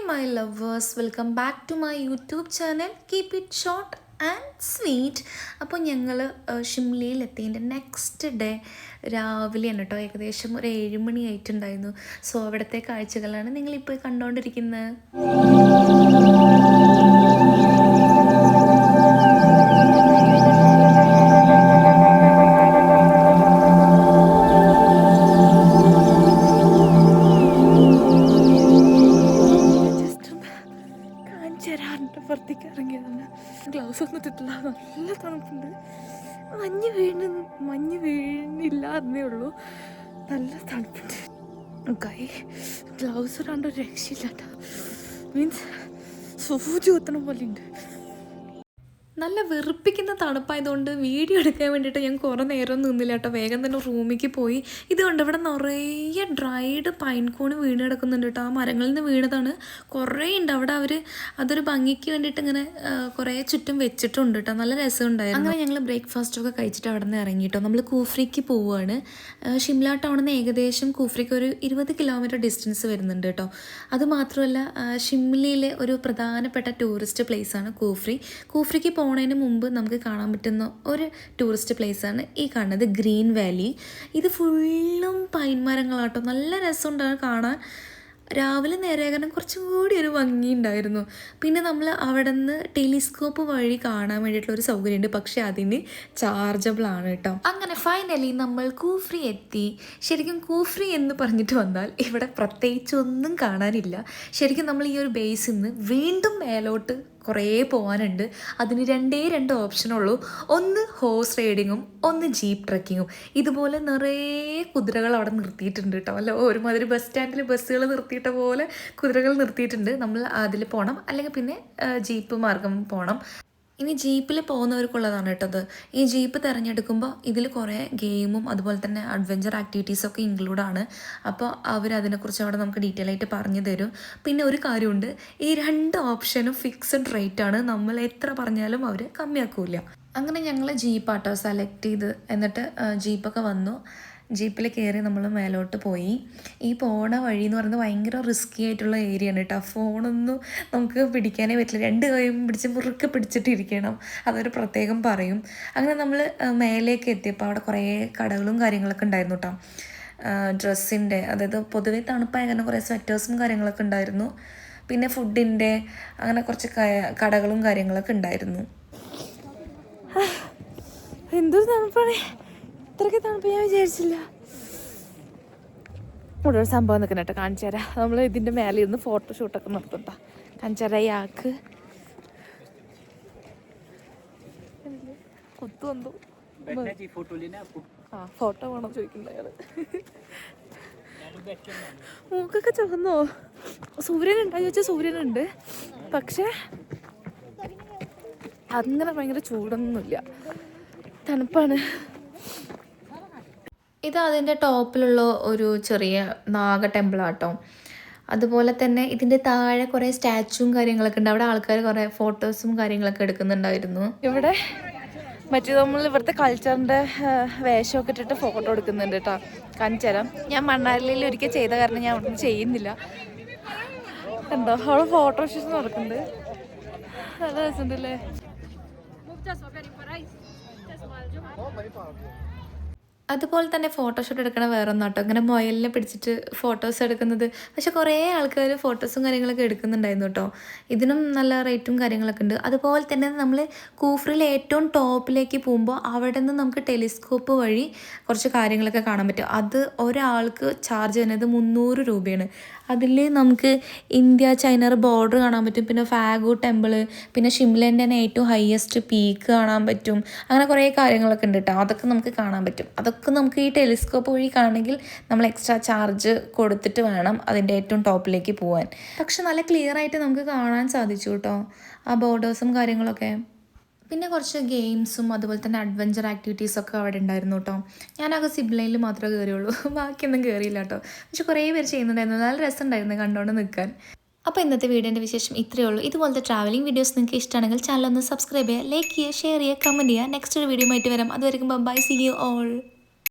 my lovers, welcome back to my YouTube channel. Keep it short and sweet. അപ്പോൾ ഞങ്ങൾ ഷിംലയിലെത്തിയതിൻ്റെ next day രാവിലെയാണ് കേട്ടോ, ഏകദേശം ഒരു 7 മണി ആയിട്ടുണ്ടായിരുന്നു. സോ അവിടുത്തെ കാഴ്ചകളാണ് നിങ്ങളിപ്പോൾ കണ്ടുകൊണ്ടിരിക്കുന്നത്. പുറത്തേക്ക് ഇറങ്ങിയതാണ്. ഗ്ലൗസ് ഒന്നും ഇട്ടിട്ടില്ല, നല്ല തണുപ്പുണ്ട്. മഞ്ഞ് വീണില്ല എന്നേ ഉള്ളൂ, നല്ല തണുപ്പുണ്ട്. ഗ്ലൗസ് ഇടാണ്ട് ഒരു രക്ഷയില്ല കേട്ടോ. മീൻസ് സൂചി കുത്തണ പോലെ ഉണ്ട്. നല്ല വെറുപ്പിക്കുന്ന തണുപ്പായതുകൊണ്ട് വീഡിയോ എടുക്കാൻ വേണ്ടിയിട്ട് ഞാൻ കുറേ നേരം നിന്നില്ല കേട്ടോ. വേഗം തന്നെ റൂമിലേക്ക് പോയി. ഇതുകൊണ്ട് ഇവിടെ നിറയെ ഡ്രൈഡ് പൈൻകോണ് വീണ് കിടക്കുന്നുണ്ട് കേട്ടോ. ആ മരങ്ങളിൽ നിന്ന് വീണതാണ്, കുറേ ഉണ്ട് അവിടെ. അവർ അതൊരു ഭംഗിക്ക് വേണ്ടിയിട്ട് ഇങ്ങനെ കുറേ ചുറ്റും വെച്ചിട്ടുണ്ട് കേട്ടോ. നല്ല രസമുണ്ടായിരുന്നു. അങ്ങനെ ഞങ്ങൾ ബ്രേക്ക്ഫാസ്റ്റൊക്കെ കഴിച്ചിട്ട് അവിടെ നിന്ന് ഇറങ്ങി കേട്ടോ. നമ്മൾ കൂഫ്രിക്ക് പോവുകയാണ്. ഷിംല ടൗണിൽ നിന്ന് ഏകദേശം കൂഫ്രിക്ക് ഒരു 20 കിലോമീറ്റർ ഡിസ്റ്റൻസ് വരുന്നുണ്ട് കേട്ടോ. അതുമാത്രമല്ല ഷിംലയിലെ ഒരു പ്രധാനപ്പെട്ട ടൂറിസ്റ്റ് പ്ലേസാണ് കൂഫ്രി. കൂഫ്രിക്ക് പോണതിന് മുമ്പ് നമുക്ക് കാണാൻ പറ്റുന്ന ഒരു ടൂറിസ്റ്റ് പ്ലേസാണ് ഈ കാണുന്നത് ഗ്രീൻ വാലി. ഇത് ഫുള്ളും പൈൻ മരങ്ങളാട്ടോ. നല്ല രസമുണ്ടാകും കാണാൻ. രാവിലെ നേരെയാകാനും കുറച്ചും കൂടി ഒരു ഭംഗി ഉണ്ടായിരുന്നു. പിന്നെ നമ്മൾ അവിടെ നിന്ന് ടെലിസ്കോപ്പ് വഴി കാണാൻ വേണ്ടിയിട്ടുള്ള ഒരു സൗകര്യമുണ്ട്, പക്ഷെ അതിന് ചാർജബിൾ ആണ് കേട്ടോ. അങ്ങനെ ഫൈനലി നമ്മൾ കൂഫ്രി എത്തി. ശരിക്കും കൂഫ്രി എന്ന് പറഞ്ഞിട്ട് വന്നാൽ ഇവിടെ പ്രത്യേകിച്ച് ഒന്നും കാണാനില്ല. ശരിക്കും നമ്മൾ ഈ ഒരു ബേസിൽ നിന്ന് വീണ്ടും മേലോട്ട് കുറേ പോകാനുണ്ട്. അതിന് രണ്ട് ഓപ്ഷനുള്ളൂ. ഒന്ന് ഹോഴ്സ് റൈഡിങ്ങും ഒന്ന് ജീപ്പ് ട്രക്കിങ്ങും. ഇതുപോലെ നിറയെ കുതിരകൾ അവിടെ നിർത്തിയിട്ടുണ്ട് കേട്ടോ. അല്ല, ഒരുമാതിരി ബസ് സ്റ്റാൻഡിൽ ബസ്സുകൾ നിർത്തിയിട്ട പോലെ കുതിരകൾ നിർത്തിയിട്ടുണ്ട്. നമ്മൾ അതിൽ പോകണം, അല്ലെങ്കിൽ പിന്നെ ജീപ്പ് മാർഗം പോകണം. ഇനി ജീപ്പിൽ പോകുന്നവർക്കുള്ളതാണ് കേട്ടത്. ഈ ജീപ്പ് തിരഞ്ഞെടുക്കുമ്പോൾ ഇതിൽ കുറേ ഗെയിമും അതുപോലെ തന്നെ അഡ്വഞ്ചർ ആക്ടിവിറ്റീസൊക്കെ ഇൻക്ലൂഡാണ്. അപ്പോൾ അവരതിനെക്കുറിച്ച് അവിടെ നമുക്ക് ഡീറ്റെയിൽ ആയിട്ട് പറഞ്ഞു തരും. പിന്നെ ഒരു കാര്യമുണ്ട്, ഈ 2 ഓപ്ഷനും ഫിക്സഡ് റേറ്റാണ്. നമ്മൾ എത്ര പറഞ്ഞാലും അവർ കമ്മിയാക്കൂല. അങ്ങനെ ഞങ്ങൾ ജീപ്പാട്ടോ സെലക്ട് ചെയ്ത്, എന്നിട്ട് ജീപ്പൊക്കെ വന്നു. ജീപ്പിൽ കയറി നമ്മൾ മേലോട്ട് പോയി. ഈ പോണ വഴി എന്ന് പറയുന്നത് ഭയങ്കര റിസ്ക്കി ആയിട്ടുള്ള ഏരിയ ആണ് കേട്ടോ. ഫോണൊന്നും നമുക്ക് പിടിക്കാനേ പറ്റില്ല, 2 കൈയും പിടിച്ച് മുറുക്കെ പിടിച്ചിട്ടിരിക്കണം. അതൊരു പ്രത്യേകം പറയും. അങ്ങനെ നമ്മൾ മേലേക്ക് എത്തിയപ്പോൾ അവിടെ കുറേ കടകളും കാര്യങ്ങളൊക്കെ ഉണ്ടായിരുന്നു കേട്ടോ. ഡ്രസ്സിൻ്റെ, അതായത് പൊതുവെ തണുപ്പായ കാരണം കുറേ സ്വെറ്റേഴ്സും കാര്യങ്ങളൊക്കെ ഉണ്ടായിരുന്നു. പിന്നെ ഫുഡിൻ്റെ അങ്ങനെ കുറച്ച് കടകളും കാര്യങ്ങളൊക്കെ ഉണ്ടായിരുന്നു. എന്തൊരു തണുപ്പാണ്, ഇത്രയ്ക്ക് തണുപ്പ് ഞാൻ വിചാരിച്ചില്ല. ഇവിടെ ഒരു സംഭവം നിൽക്കണം കേട്ടോ, കാണിച്ചു തരാം. നമ്മൾ ഇതിൻ്റെ മേലെ ഇരുന്ന് ഫോട്ടോഷൂട്ടൊക്കെ നടത്തും കേട്ടോ. കാണിച്ചു തരാം. ഇയാൾക്ക് കുത്തു വന്നു. ഫോട്ടോ വേണം ചോദിക്കണ്ട അയാൾ. മൂക്കൊക്കെ ചുവന്നോ? സൂര്യനുണ്ടായി ചോദിച്ചാൽ സൂര്യനുണ്ട്, പക്ഷേ അങ്ങനെ ഭയങ്കര ചൂടൊന്നുമില്ല, തണുപ്പാണ്. ഇത് അതിൻ്റെ ടോപ്പിലുള്ള ഒരു ചെറിയ നാഗ ടെമ്പിളാട്ടോ. അതുപോലെ തന്നെ ഇതിൻ്റെ താഴെ കുറേ സ്റ്റാച്ചുവും കാര്യങ്ങളൊക്കെ ഉണ്ട്. അവിടെ ആൾക്കാർ കുറേ ഫോട്ടോസും കാര്യങ്ങളൊക്കെ എടുക്കുന്നുണ്ടായിരുന്നു. ഇവിടെ മറ്റേ നമ്മൾ ഇവിടുത്തെ കൾച്ചറിൻ്റെ വേഷമൊക്കെ ഇട്ടിട്ട് ഫോട്ടോ എടുക്കുന്നുണ്ട് കേട്ടോ. കാണിച്ചു തരാം. ഞാൻ മണ്ണാലിയിൽ ഒരിക്കൽ ചെയ്ത കാരണം ഞാൻ അവിടെ ചെയ്യുന്നില്ല. കണ്ടോ, അവിടെ ഫോട്ടോഷൂട്ട് നടക്കുന്നുണ്ട്. നല്ല രസമുണ്ടല്ലേ. അതുപോലെ തന്നെ ഫോട്ടോഷൂട്ട് എടുക്കണ വേറൊന്നും കേട്ടോ. ഇങ്ങനെ മൊയലിനെ പിടിച്ചിട്ട് ഫോട്ടോസ് എടുക്കുന്നത്. പക്ഷെ കുറേ ആൾക്കാർ ഫോട്ടോസും കാര്യങ്ങളൊക്കെ എടുക്കുന്നുണ്ടായിരുന്നു കേട്ടോ. ഇതിനും നല്ല റേറ്റും കാര്യങ്ങളൊക്കെ ഉണ്ട്. അതുപോലെ തന്നെ നമ്മൾ കൂഫ്രിയിൽ ഏറ്റവും ടോപ്പിലേക്ക് പോകുമ്പോൾ അവിടെ നിന്ന് നമുക്ക് ടെലിസ്കോപ്പ് വഴി കുറച്ച് കാര്യങ്ങളൊക്കെ കാണാൻ പറ്റും. അത് ഒരാൾക്ക് ചാർജ് ചെയ്യുന്നത് 300 രൂപയാണ്. അതിൽ നമുക്ക് ഇന്ത്യ ചൈന ബോർഡർ കാണാൻ പറ്റും, പിന്നെ ഫാഗു ടെമ്പിൾ, പിന്നെ ഷിംലേൻ്റെ തന്നെ ഏറ്റവും ഹയസ്റ്റ് പീക്ക് കാണാൻ പറ്റും. അങ്ങനെ കുറേ കാര്യങ്ങളൊക്കെ ഉണ്ട് കേട്ടോ. അതൊക്കെ നമുക്ക് കാണാൻ പറ്റും. അതൊക്കെ നമുക്ക് ഈ ടെലിസ്കോപ്പ് വഴി കാണണമെങ്കിൽ നമ്മൾ എക്സ്ട്രാ ചാർജ് കൊടുത്തിട്ട് വേണം അതിൻ്റെ ഏറ്റവും ടോപ്പിലേക്ക് പോകാൻ. പക്ഷെ നല്ല ക്ലിയർ ആയിട്ട് നമുക്ക് കാണാൻ സാധിച്ചു കേട്ടോ, ആ ബോർഡേഴ്സും കാര്യങ്ങളൊക്കെ. പിന്നെ കുറച്ച് ഗെയിംസും അതുപോലെ തന്നെ അഡ്വഞ്ചർ ആക്ടിവിറ്റീസൊക്കെ അവിടെ ഉണ്ടായിരുന്നു കേട്ടോ. ഞാനൊക്കെ സിബ്ലൈനിൽ മാത്രമേ കയറിയുള്ളൂ, ബാക്കിയൊന്നും കയറിയില്ല കേട്ടോ. പക്ഷെ കുറേ പേര് ചെയ്യുന്നുണ്ടായിരുന്നു. നല്ല രസമുണ്ടായിരുന്നു കണ്ടുകൊണ്ട് നിൽക്കാൻ. അപ്പോൾ ഇന്നത്തെ വീഡിയോൻ്റെ വിശേഷം ഇത്രയേ ഉള്ളൂ. ഇതുപോലത്തെ ട്രാവലിംഗ് വീഡിയോസ് നിങ്ങൾക്ക് ഇഷ്ടമാണെങ്കിൽ ചാനൽ ഒന്ന് സബ്സ്ക്രൈബ് ചെയ്യുക, ലൈക്ക് ചെയ്യുക, ഷെയർ ചെയ്യുക, കമൻറ്റ് ചെയ്യുക. നെക്സ്റ്റ് ഒരു വീഡിയോ ആയിട്ട് വരാം. അതുവരെയും ബൈ, സീ യു ഓൾ.